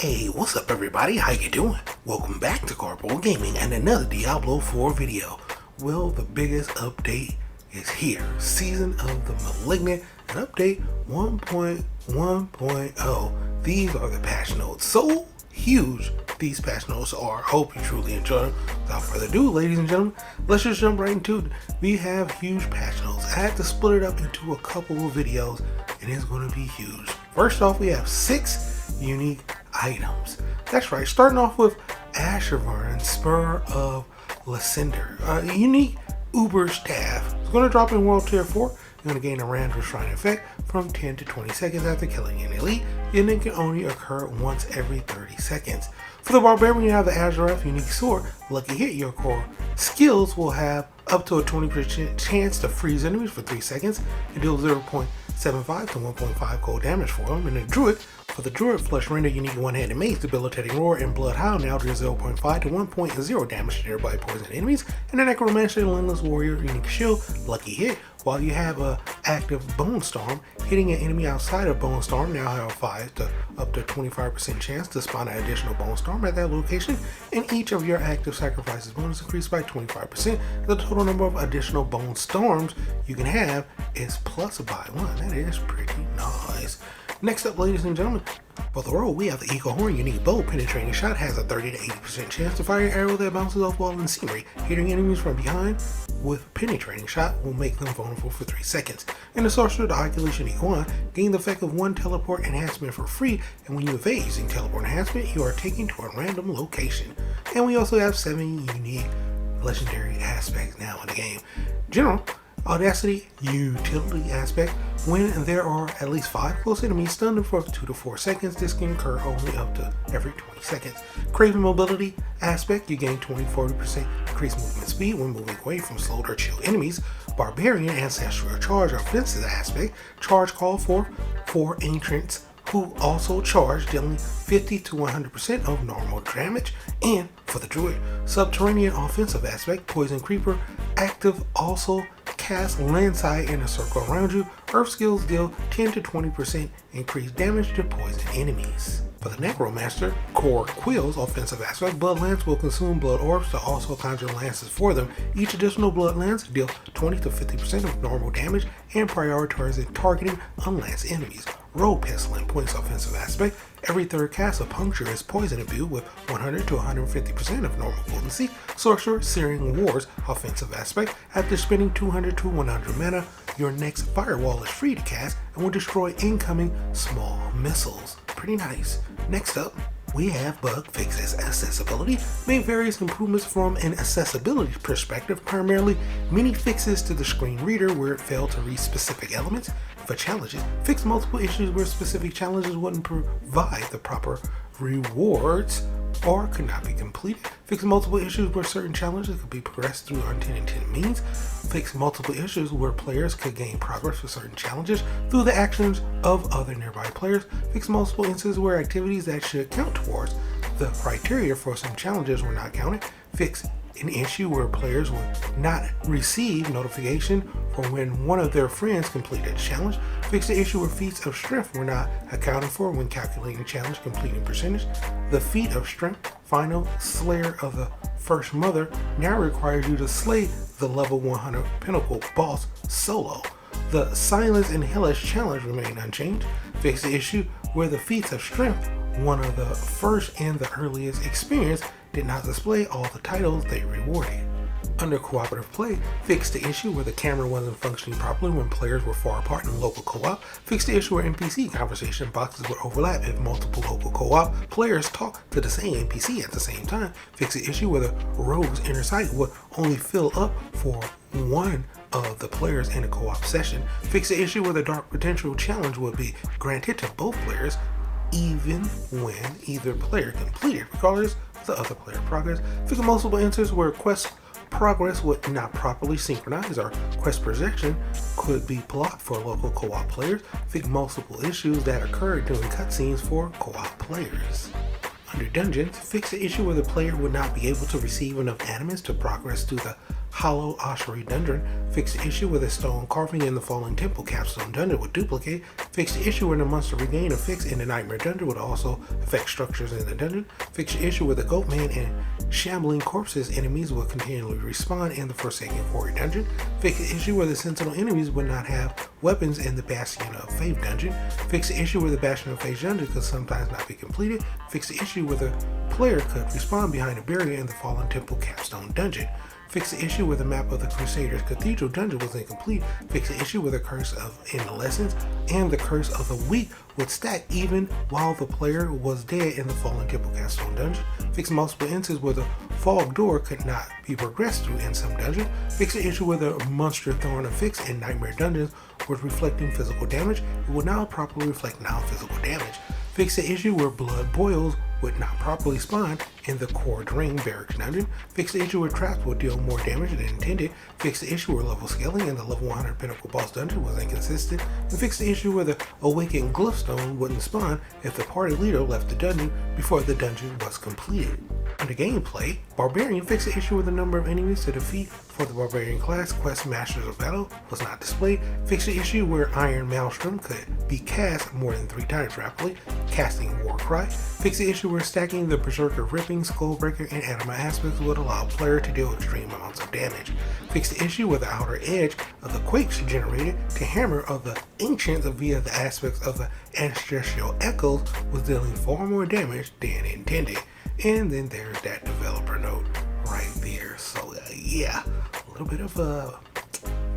Hey, what's up everybody? How you doing? Welcome back to Karpo Gaming and another Diablo 4 video. Well, the biggest update is here. Season of the Malignant and update 1.1.0. These are the patch notes. So huge these patch notes are. Hope you truly enjoy them. Without further ado, ladies and gentlemen, let's just jump right into it. We have huge patch notes. I had to split it up into a couple of videos and it's going to be huge. First off, we have 6 unique items. That's right, starting off with Ashervern, Spur of Lysander, a unique Uber staff. It's going to drop in World Tier 4. You're going to gain a random shrine effect from 10 to 20 seconds after killing an elite, and it can only occur once every 30 seconds. For the Barbarian, you have the Azureth unique sword. Lucky hit, your core skills will have up to a 20% chance to freeze enemies for 3 seconds and deal 0.75 to 1.5 cold damage for them. And the Druid, for the Druid, Flesh Render unique one-handed mace, debilitating roar, and Bloodhound now deals 0.5 to 1.0 damage to nearby poison enemies. And the Necromancer, Endless Warrior unique shield, lucky hit. While you have a active Bone Storm, hitting an enemy outside of Bone Storm now have 5 to up to 25% chance to spawn an additional Bone Storm at that location, and each of your active sacrifices bonus increased by 25%. The total number of additional Bone Storms you can have is plus by 1. That is pretty nice. Next up, ladies and gentlemen, for the roll, we have the Eagle Horn unique bow. Penetrating shot has a 30 to 80% chance to fire an arrow that bounces off wall and scenery. Hitting enemies from behind with penetrating shot will make them vulnerable for 3 seconds. And the Sorcerer, the Oculus unique wand, gain the effect of 1 teleport enhancement for free, and when you evade using teleport enhancement, you are taken to a random location. And we also have 7 unique legendary aspects now in the game. General Audacity utility aspect. When there are at least 5 close enemies stunned for 2 to 4 seconds, this can occur only up to every 20 seconds. Craven mobility aspect, you gain 20-40% increased movement speed when moving away from slowed or chilled enemies. Barbarian ancestral charge offensive aspect, charge call for 4 entrants who also charge, dealing 50 to 100% of normal damage. And for the Druid, subterranean offensive aspect, poison creeper active, also cast landside in a circle around you. Earth skills deal 10 to 20% increased damage to poison enemies. For the Necromancer, core quills offensive aspect, blood lance will consume blood orbs to also conjure lances for them. Each additional blood lance deal 20 to 50% of normal damage and prioritizing targeting unlanced enemies. Rogue Pestilent points offensive aspect. Every third cast of puncture is poison imbued with 100 to 150% of normal potency. Sorcerer Searing Wars offensive aspect. After spending 200 to 100 mana, your next firewall is free to cast and will destroy incoming small missiles. Pretty nice. Next up, we have bug fixes. Accessibility made various improvements from an accessibility perspective, primarily many fixes to the screen reader where it failed to read specific elements. For challenges, fixed multiple issues where specific challenges wouldn't provide the proper rewards or could not be completed. Fix multiple issues where certain challenges could be progressed through unintended means. Fix multiple issues where players could gain progress for certain challenges through the actions of other nearby players. Fix multiple instances where activities that should count towards the criteria for some challenges were not counted. Fix an issue where players would not receive notification for when one of their friends completed a challenge. Fix the issue where feats of strength were not accounted for when calculating challenge completing percentage. The feat of strength, final Slayer of the First Mother, now requires you to slay the level 100 Pinnacle boss solo. The Silence and Hellish challenge remain unchanged. Fix the issue where the feats of strength, one of the first and the earliest experience, did not display all the titles they rewarded. Under cooperative play, fix the issue where the camera wasn't functioning properly when players were far apart in local co-op. Fix the issue where NPC conversation boxes would overlap if multiple local co-op players talk to the same NPC at the same time. Fix the issue where the rogue's inner sight would only fill up for one of the players in a co-op session. Fix the issue where the dark potential challenge would be granted to both players even when either player completed, regardless of the other player progress. Fix multiple instances where quest progress would not properly synchronize or quest progression could be blocked for local co-op players. Fix multiple issues that occurred during cutscenes for co-op players. Under dungeons, fix the issue where the player would not be able to receive enough animus to progress to the hollow ossuary dungeon. Fix the issue where the stone carving in the fallen temple capstone dungeon would duplicate. Fix the issue where the monster regain a fix in the nightmare dungeon would also affect structures in the dungeon. Fix the issue where the goat man and shambling corpses enemies will continually respawn in the Forsaken Quarry dungeon. Fix the issue where the sentinel enemies would not have weapons in the Bastion of Faith dungeon. Fix the issue where the Bastion of Faith dungeon could sometimes not be completed. Fix the issue where the player could respawn behind a barrier in the fallen temple capstone dungeon. Fix the issue where the map of the Crusaders Cathedral dungeon was incomplete. Fix the issue where the curse of Adolescence and the curse of the weak would stack even while the player was dead in the fallen temple capstone dungeon. Fix multiple instances where the fog door could not be progressed through in some dungeon. Fix the issue where the monster thorn affix in nightmare dungeons was reflecting physical damage. It would now properly reflect non-physical damage. Fix the issue where blood boils would not properly spawn in the Cord Ring Barracks dungeon. Fix the issue where traps would deal more damage than intended. Fix the issue where level scaling in the level 100 Pinnacle Boss dungeon was inconsistent. And fix the issue where the Awakened Glyphstone wouldn't spawn if the party leader left the dungeon before the dungeon was completed. Under gameplay, Barbarian fixed the issue where the number of enemies to defeat for the Barbarian class quest Masters of Battle was not displayed. Fixed the issue where Iron Maelstrom could be cast more than 3 times rapidly, casting Warcry. Fixed the issue where stacking the Berserker Ripping, Skullbreaker, and Anima aspects would allow the player to deal extreme amounts of damage. Fixed the issue where the outer edge of the quakes generated to hammer of the Ancients via the aspects of the Ancestral Echoes was dealing far more damage than intended. And then there's that developer note right there. So yeah, a little bit of a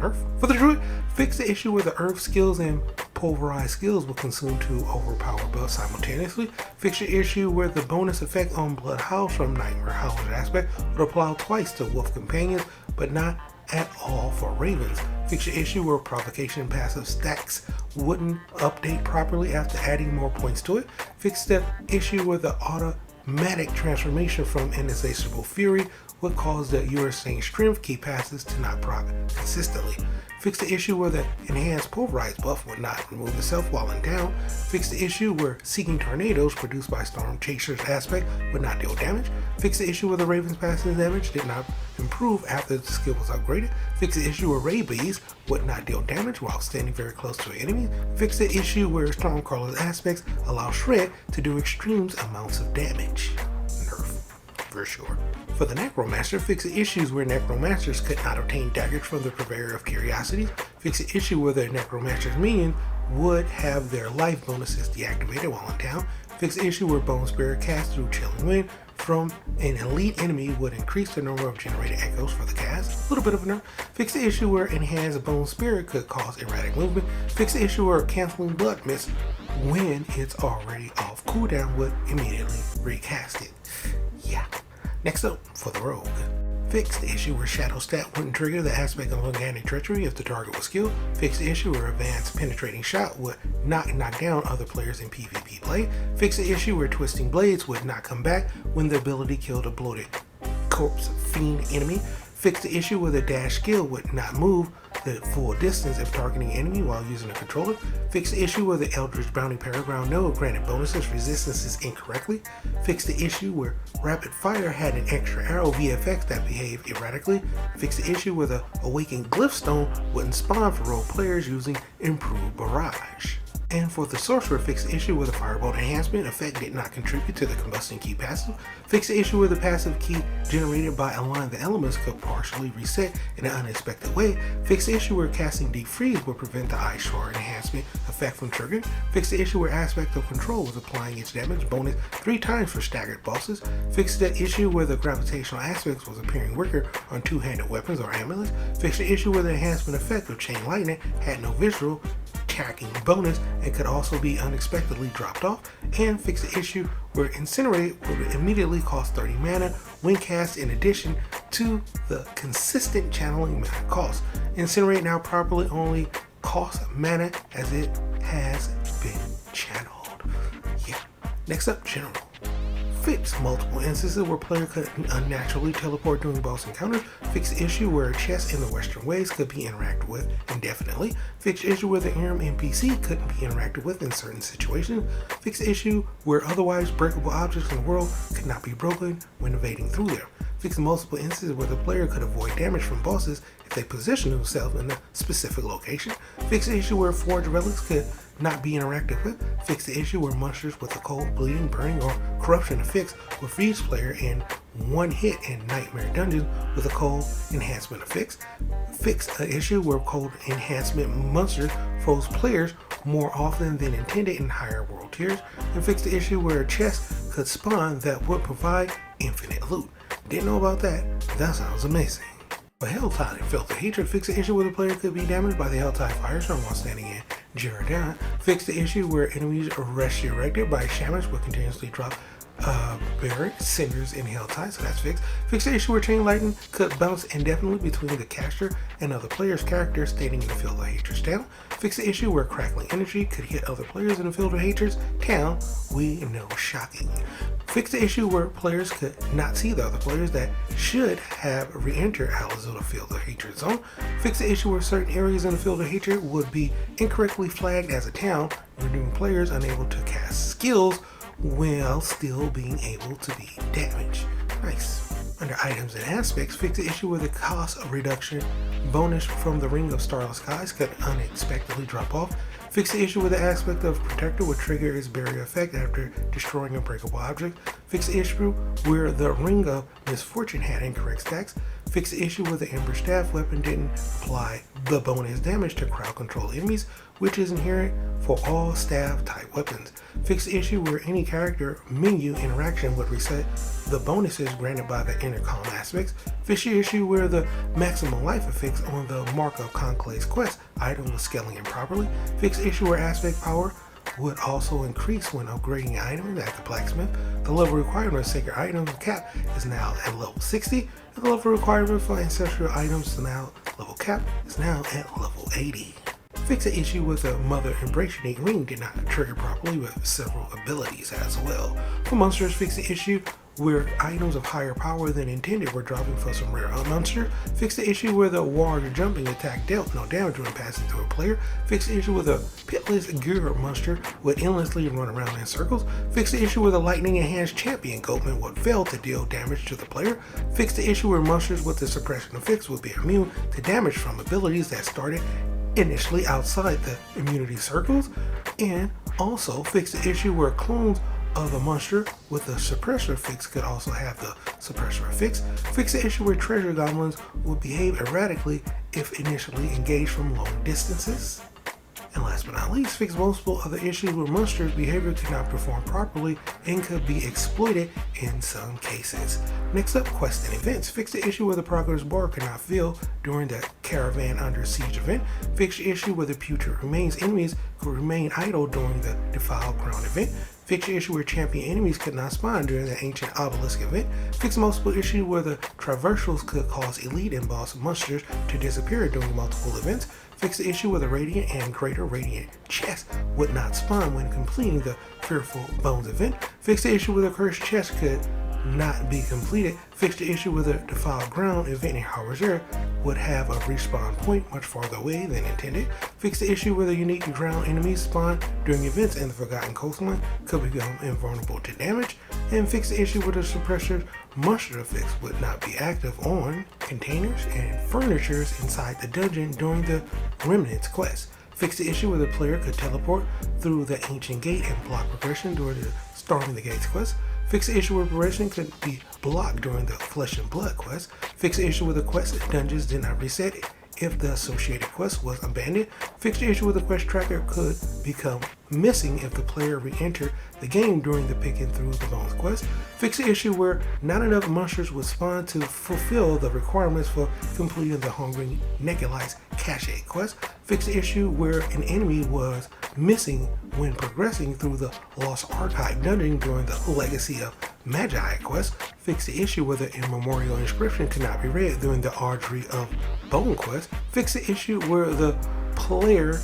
nerf for the druid. Fix the issue where the earth skills and pulverized skills will consume 2 overpowered buffs simultaneously. Fix the issue where the bonus effect on Blood House from Nightmare Howler's aspect would apply twice to wolf companions, but not at all for ravens. Fix the issue where provocation passive stacks wouldn't update properly after adding more points to it. Fix the issue where the automatic transformation from Insatiable Fury would cause the Urusane Strength key passes to not proc consistently. Fix the issue where the enhanced pulverized buff would not remove itself while in down. Fix the issue where Seeking Tornadoes produced by Storm Chaser's aspect would not deal damage. Fix the issue where the Raven's passive damage did not improve after the skill was upgraded. Fix the issue where Rabies would not deal damage while standing very close to an enemy. Fix the issue where Stormcrawler's aspects allow Shred to do extreme amounts of damage. Nerf, for sure. For the Necromancer, fix the issues where Necromancers could not obtain daggers from the Purveyor of Curiosities. Fix the issue where the Necromancer's minion would have their life bonuses deactivated while in town. Fix the issue where Bone Spirit cast through Chilling Wind from an elite enemy would increase the number of generated echoes for the cast. A little bit of a nerf. Fix the issue where Enhanced Bone Spirit could cause erratic movement. Fix the issue where Canceling Blood Mist when it's already off cooldown would immediately recast it. Yeah. Next up, for the Rogue. Fix the issue where Shadow Stat wouldn't trigger the aspect of Organic Treachery if the target was skilled. Fix the issue where Advanced Penetrating Shot would knock down other players in PvP play. Fix the issue where Twisting Blades would not come back when the ability killed a bloated corpse fiend enemy. Fix the issue where the dash skill would not move the full distance if targeting enemy while using a controller. Fix the issue where the Eldritch Bounty Paraground node granted bonuses resistances incorrectly. Fix the issue where Rapid Fire had an extra arrow VFX that behaved erratically. Fix the issue where the Awakened Glyphstone wouldn't spawn for rogue players using Improved Barrage. And for the Sorcerer, fix the issue where the Firebolt enhancement effect did not contribute to the Combustion Key passive. Fix the issue where the passive key generated by Align the Elements could partially reset in an unexpected way. Fix the issue where casting Deep Freeze would prevent the Ice Shore enhancement effect from triggering. Fix the issue where Aspect of Control was applying its damage bonus 3 times for staggered bosses. Fix the issue where the Gravitational Aspects was appearing weaker on two-handed weapons or amulets. Fix the issue where the enhancement effect of Chain Lightning had no visual tracking bonus and could also be unexpectedly dropped off. And fix the issue where Incinerate would immediately cost 30 mana when cast in addition to the consistent channeling mana cost. Incinerate now properly only costs mana as it has been channeled. Yeah. Next up, General. Fix multiple instances where player could unnaturally teleport during boss encounters. Fix the issue where a chest in the Western Ways could be interacted with indefinitely. Fix the issue where the Aram NPC couldn't be interacted with in certain situations. Fix the issue where otherwise breakable objects in the world could not be broken when evading through there. Fix multiple instances where the player could avoid damage from bosses if they position themselves in a specific location. Fix the issue where forged relics could not be interacted with. Fix the issue where monsters with a cold, bleeding, burning, or corruption affix will freeze player in one hit in nightmare dungeons with a cold enhancement affix. Fix an issue where cold enhancement monsters froze players more often than intended in higher world tiers. And fix the issue where a chest could spawn that would provide infinite loot. Didn't know about that? That sounds amazing. For Helltide and Filter Hatred, fix the issue where the player could be damaged by the Helltide Firestorm while standing in Jiraiya. Fix the issue where enemies resurrected by shamans will continuously drop buried cinders in Helltide, so that's fixed. Fix the issue where Chain Lightning could bounce indefinitely between the caster and other players' characters standing in the Field of Hatred's town. Fix the issue where crackling energy could hit other players in the Field of Hatred's town. We know, shocking. Fix the issue where players could not see the other players that should have re-entered Alice of the Field of Hatred zone. Fix the issue where certain areas in the Field of Hatred would be incorrectly flagged as a town, rendering players unable to cast skills while still being able to be damaged. Nice. Under items and aspects, fix the issue where the cost reduction bonus from the Ring of Starless Skies could unexpectedly drop off. Fix the issue where the aspect of Protector would trigger its barrier effect after destroying a breakable object. Fix the issue where the Ring of Misfortune had incorrect stacks. Fix the issue where the Ember Staff weapon didn't apply the bonus damage to crowd control enemies, which is inherent for all staff type weapons. Fix the issue where any character menu interaction would reset the bonuses granted by the intercom aspects. Fix the issue where the maximum life affix on the Mark of Conclave's quest item was scaling improperly. Fix the issue where aspect power would also increase when upgrading items at the blacksmith. The level requirement of sacred items cap is now at level 60, and the level requirement for ancestral items now level cap is now at level 80. Fix the issue with the Mother Embracing Ring did not trigger properly with several abilities as well. For monsters, fix the issue where items of higher power than intended were dropping for some rare monster. Fix the issue where the warrior jumping attack dealt no damage when passing through a player. Fix the issue where the pitless gear monster would endlessly run around in circles. Fix the issue where the lightning enhanced champion Goatman would fail to deal damage to the player. Fix the issue where monsters with the suppression affix would be immune to damage from abilities that started initially outside the immunity circles. And also fix the issue where clones of the monster with the suppressor affix could also have the suppressor affix. Fix the issue where treasure goblins would behave erratically if initially engaged from long distances. And last but not least, fix multiple other issues where monsters' behavior could not perform properly and could be exploited in some cases. Next up, quests and events. Fix the issue where the progress bar could not fill during the Caravan Under Siege event. Fix the issue where the putrid remains enemies could remain idle during the Defiled Ground event. Fix the issue where champion enemies could not spawn during the Ancient Obelisk event. Fix multiple issues where the traversals could cause elite and boss monsters to disappear during multiple events. Fix the issue where the Radiant and Greater Radiant chest would not spawn when completing the Fearful Bones event. Fix the issue where the Cursed chest could not be completed. Fix the issue where the Defiled Ground event in Howard would have a respawn point much farther away than intended. Fix the issue where the unique ground enemies spawn during events in the Forgotten Coastline could become invulnerable to damage. And fix the issue where the suppressor monster affix would not be active on containers and furnitures inside the dungeon during the Remnants quest. Fix the issue where the player could teleport through the Ancient Gate and block progression during the Storming the Gates quest. Fix the issue where progression could be blocked during the Flesh and Blood quest. Fix the issue where the quest dungeons did not reset if the associated quest was abandoned. Fix the issue where the quest tracker could become missing if the player re-entered the game during the Picking Through the Bones quest. Fix the issue where not enough monsters would spawn to fulfill the requirements for completing the Hungry Negulites Cache quest. Fix the issue where an enemy was missing when progressing through the Lost Archive dungeon during the Legacy of Magi quest. Fix the issue where the immemorial inscription could not be read during the Archery of Bone quest. Fix the issue where the player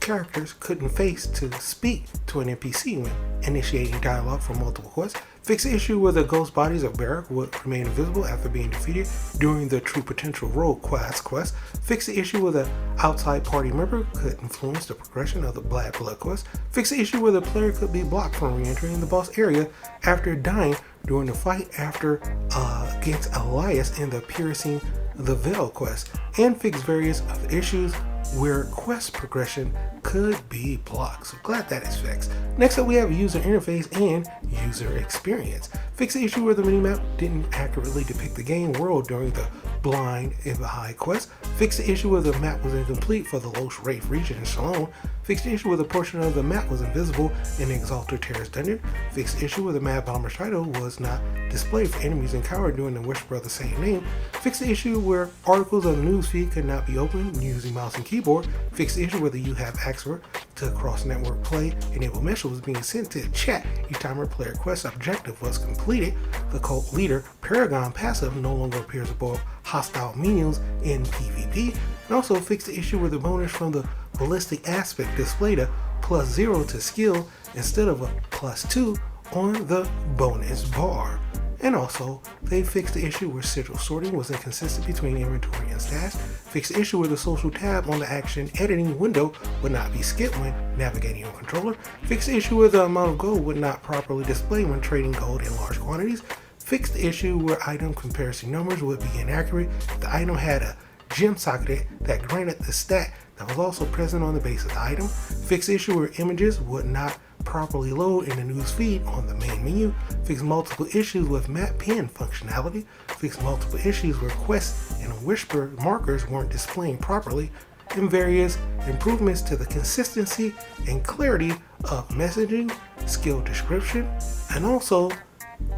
characters couldn't face to speak to an NPC when initiating dialogue for multiple quests. Fix the issue where the ghost bodies of Barrack would remain invisible after being defeated during the True Potential Rogue quest. Fix the issue where the outside party member could influence the progression of the Black Blood quest. Fix the issue where the player could be blocked from re-entering the boss area after dying during the fight against Elias in the Piercing the Veil quest. And fix various other issues where quest progression could be blocked. So glad that is fixed. Next up we have user interface and user experience. Fix the issue where the minimap didn't accurately depict the game world during the Blind in the High quest. Fix the issue where the map was incomplete for the Lost Wraith region in Shalom. Fix the issue where the portion of the map was invisible in the Exalted Terrace dungeon. Fix the issue where the Mad Bomber's title was not displayed for enemies encountered during the Whisper of the same name. Fix the issue where articles on the newsfeed could not be opened using mouse and keyboard. Fix the issue where the You Have Access to cross-network play enable message was being sent to chat each time a player quest objective was completed. The cult leader Paragon passive no longer appears above hostile minions in PvP. And also fix the issue where the bonus from the ballistic aspect displayed a +0 to skill instead of a +2 on the bonus bar. And also, they fixed the issue where sigil sorting was inconsistent between inventory and stash. Fixed the issue where the social tab on the action editing window would not be skipped when navigating on controller. Fixed the issue where the amount of gold would not properly display when trading gold in large quantities. Fixed the issue where item comparison numbers would be inaccurate if the item had a gem socket that granted the stat that was also present on the base of the item. Fixed the issue where images would not properly load in the news feed on the main menu. Fix multiple issues with map pin functionality. Fix multiple issues where quests and whisper markers weren't displaying properly. And various improvements to the consistency and clarity of messaging, skill description, and also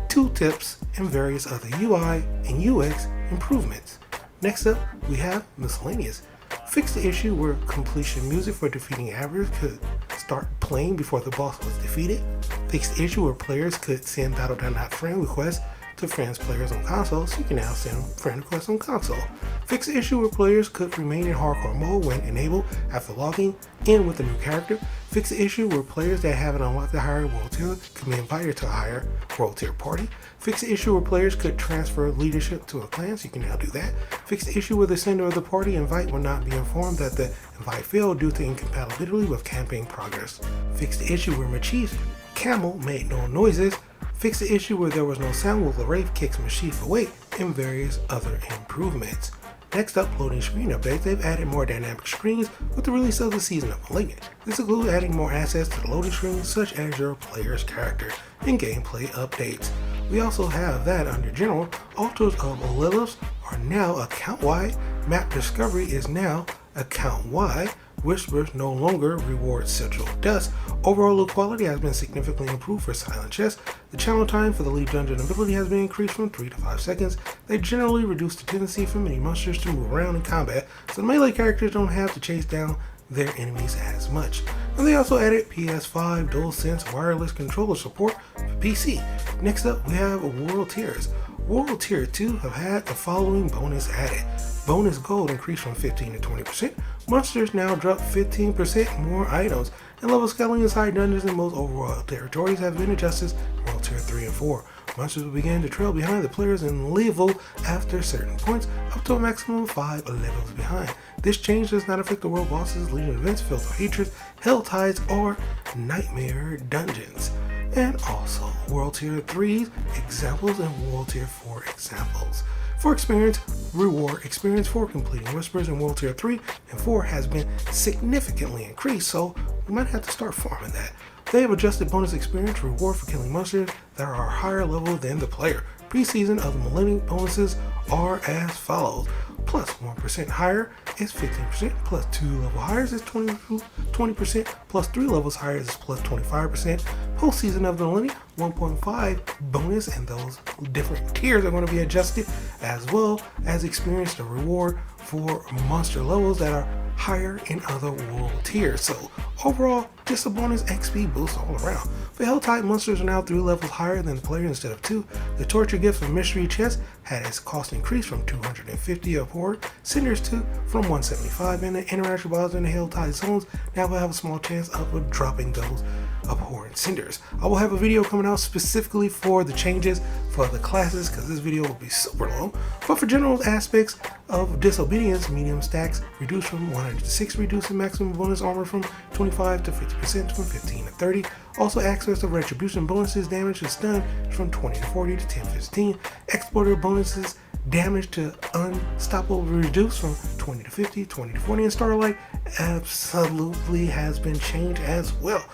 tooltips and various other UI and UX improvements. Next up, we have miscellaneous. Fix the issue where completion music for defeating average could start playing before the boss was defeated. Fix the issue where players could send battle.friend requests to friends players on console, so you can now send friend requests on console. Fix the issue where players could remain in hardcore mode when enabled after logging in with a new character. Fix the issue where players that haven't unlocked the higher world tier could be invited to a higher world tier party. Fix the issue where players could transfer leadership to a clan, so you can now do that. Fix the issue where the sender of the party invite will not be informed that the invite failed due to incompatibility with campaign progress. Fix the issue where Machif's camel made no noises. Fix the issue where there was no sound when the Wraith kicks Machif away, and various other improvements. Next up, loading screen updates. They've added more dynamic screens with the release of the season of Malignant. This includes adding more assets to the loading screen, such as your player's character, and gameplay updates. We also have that under general, altars of Liliths are now account-wide, map discovery is now account-wide, whispers no longer reward sigil dust. Overall loot quality has been significantly improved for Silent Chest. The channel time for the lead dungeon ability has been increased from 3 to 5 seconds. They generally reduce the tendency for many monsters to move around in combat, so the melee characters don't have to chase down their enemies as much. And they also added PS5 DualSense wireless controller support for PC. Next up, we have World Tiers. World Tier 2 have had the following bonus added. Bonus gold increased from 15 to 20%. Monsters now drop 15% more items, and level scaling inside dungeons in most overall territories have been adjusted in World Tier 3 and 4. Monsters will begin to trail behind the players in level after certain points, up to a maximum of 5 levels behind. This change does not affect the world bosses, leading events, filled with hatreds, hell tides, or nightmare dungeons. And also World Tier 3 examples and World Tier 4 examples. For experience, reward experience for completing Whispers in World Tier 3 and 4 has been significantly increased, so we might have to start farming that. They have adjusted bonus experience reward for killing monsters that are higher level than the player. Pre-season of the Millennium bonuses are as follows. Plus 1% higher is 15%, plus 2 level higher is 20%, plus 3 levels higher is plus 25%. Post-season of the Millennium 1.5 bonus, and those different tiers are going to be adjusted, as well as experience the reward for monster levels that are higher in other world tiers. So overall, just a bonus XP boost all around. The Hell-type monsters are now 3 levels higher than the player instead of 2. The Torture Gift and Mystery Chest had its cost increased from 250 Abhorrent Cinders from 175, and the interaction bosses in the Hell-type zones now will have a small chance of dropping those Abhorrent Cinders. I will have a video coming out specifically for the changes for the classes, because this video will be super long. But for general aspects of Disobedience, medium stacks reduced from 100 to 6, reducing maximum bonus armor from 25 to 50% from 15 to 30. Also access to Retribution bonuses, damage to stun from 20 to 40 to 10 to 15. Exporter bonuses, damage to Unstoppable reduced from 20 to 50, 20 to 40, and Starlight absolutely has been changed as well.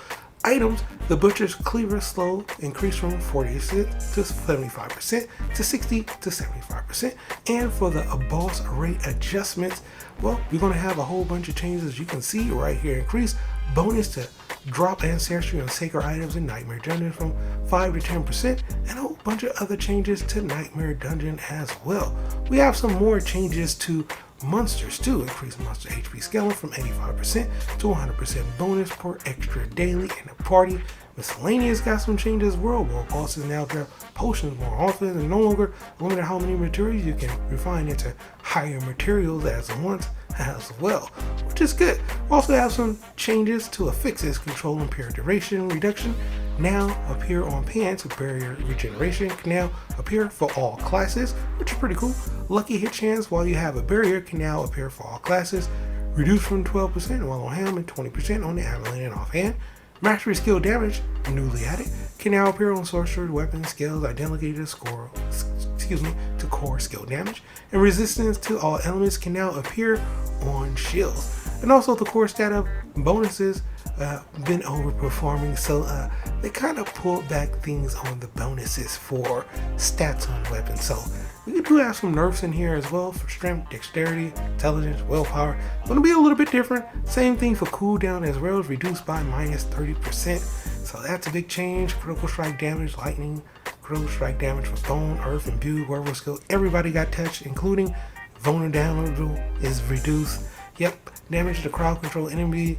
Items, the Butcher's Cleaver Slow increased from 40 to 75% to 60 to 75%. And for the boss rate adjustments, well, we're going to have a whole bunch of changes. You can see right here. Increase bonus to drop ancestry on sacred items in Nightmare Dungeon from 5 to 10%, and a whole bunch of other changes to Nightmare Dungeon as well. We have some more changes to monsters too. Increase monster HP scaling from 85% to 100% bonus per extra daily in the party. Miscellaneous got some changes. World bosses now grab potions more often and no longer limited how many materials you can refine into higher materials as once as well, which is good. We also have some changes to Affixes. Control and Impure Duration Reduction now appear on pants. Barrier Regeneration can now appear for all classes, which is pretty cool. Lucky Hit Chance while you have a barrier can now appear for all classes, reduced from 12% while on ham and 20% on the avalanche and offhand. Mastery Skill Damage, newly added, can now appear on sorcery weapon skills identically to core skill damage, and resistance to all elements can now appear on shields. And also the core stat of bonuses been overperforming, so they kind of pulled back things on the bonuses for stats on weapons. So we do have some nerfs in here as well for strength, dexterity, intelligence, willpower. Going to be a little bit different. Same thing for cooldown as well, reduced by minus 30%. So that's a big change. Critical strike damage, lightning, critical strike damage for bone, earth, and build, wherever skill. Everybody got touched, including vulnerable is reduced. Yep, damage to crowd control enemy,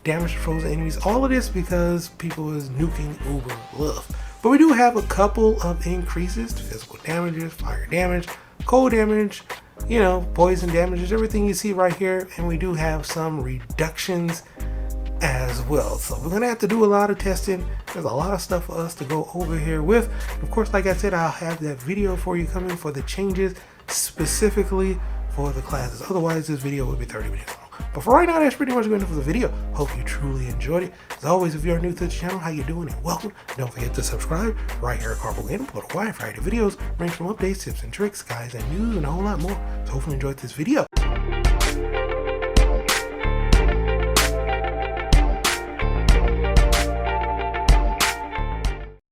damage to frozen enemies. All of this because people is nuking Uber Love. But we do have a couple of increases to physical damages, fire damage, cold damage, poison damages, everything you see right here. And we do have some reductions as well. So we're gonna have to do a lot of testing. There's a lot of stuff for us to go over here with. Of course, like I said, I'll have that video for you coming for the changes specifically for the classes. Otherwise, this video would be 30 minutes long. But for right now, that's pretty much good enough for the video. Hope you truly enjoyed it. As always, if you're new to the channel, how you doing and welcome. Don't forget to subscribe right here at Karpogaming. Put a wide variety of videos, range from updates, tips and tricks, guides and news, and a whole lot more. So hopefully you enjoyed this video.